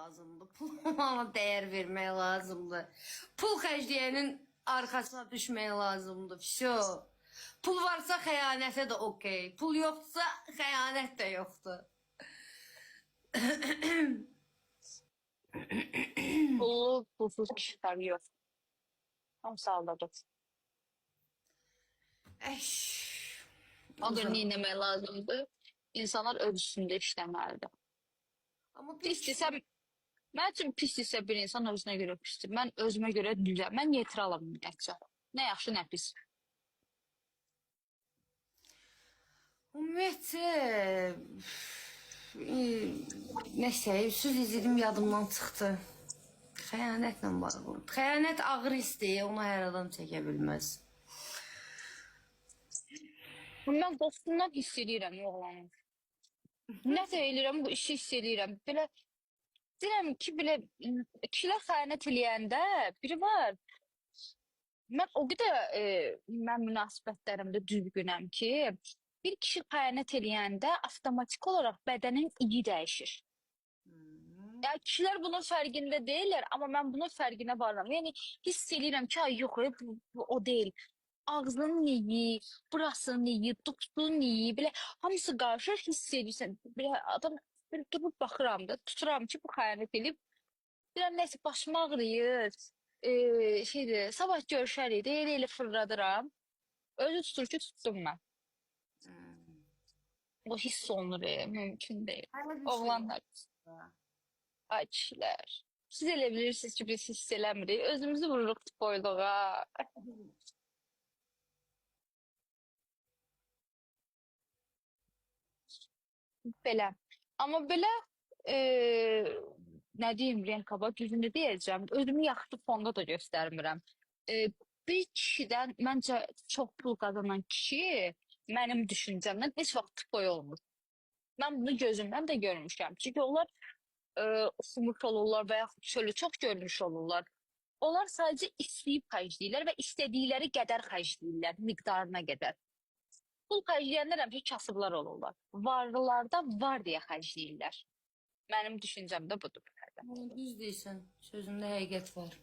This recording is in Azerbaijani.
lazımdır. Pula değer vermek lazımdır. Pul xərcləyənin arkasına düşmək lazımdır. Всё. Pul varsa xəyanətə də okey. Pul yoxsa xəyanət də yoxdur. Pulsuz kişiler yok. Tam sağladı. Əş. O gün ne demək lazımdı? İnsanlar öz üstündə işləməlidir. Amma Pisdirsə, mən üçün pisdirsə bir insan özünə görə pisdir. Mən özümə görə düzəm. Mən neytralam ümumiyyətcə. Nə yaxşı, nə pis. ümumiyyətcə nəsə, söz izlədim yadımdan çıxdı. Xəyanətlə bağlı. Xəyanət ağır hissdir, onu hər adam çəkə bilməz. Mən dostumdan hiss edirəm oğlanı. Nə də eləyirəm, bu işi hiss edirəm. Belə deyirəm ki, belə kişilər xəyanət eləyəndə biri var. Mən o qədər mən münasibətlərimdə düzgünəm ki, bir kişi xəyanət eləyəndə avtomatik olaraq bədənin iyi dəyişir. Yəni kişilər bunun fərqində deyirlər, amma mən bunun fərqinə varıram. Yəni hiss edirəm ki, ay yox, bu o deyil. Ağzının iyi, burasının iyi, tutduğun iyi, belə hamısı qarışır, hiss edirsən. Belə adam belə durub baxıram da, tuturam ki, bu xəyanət eləyib. Deyirəm, nəsə başım ağrıyır. Şeydir, sabah görüşərik, deyir, elə fırladıram. Özü tutur ki, tutdum mən. O hiss olunur, mümkün deyil. Oğlanlar, ay kişilər. Siz elə bilirsiniz ki, biz hiss eləmirik. Özümüzü vururuq boyluğa. Belə. Amma belə nə deyim, Renkaba düzünü deyəcəm. Özümü yaxşı fonda da göstərmirəm. Bir kişidən məncə çox pul qazanan kişi mənim düşüncəmdən heç vaxt boy olmur. Mən bunu gözümdən də görmüşəm. Çünki onlar oxumuş olurlar və yaxud şöyle çox görmüş olurlar. Onlar sadəcə istəyib xərcləyirlər və istədikləri qədər xərcləyirlər, miqdarına qədər. Pul xərcləyənlər həmişə kasıblar olurlar. Varlılarda var deyə xərcləyirlər. Mənim düşüncəm də budur. Düz deyirsən, sözündə həqiqət var.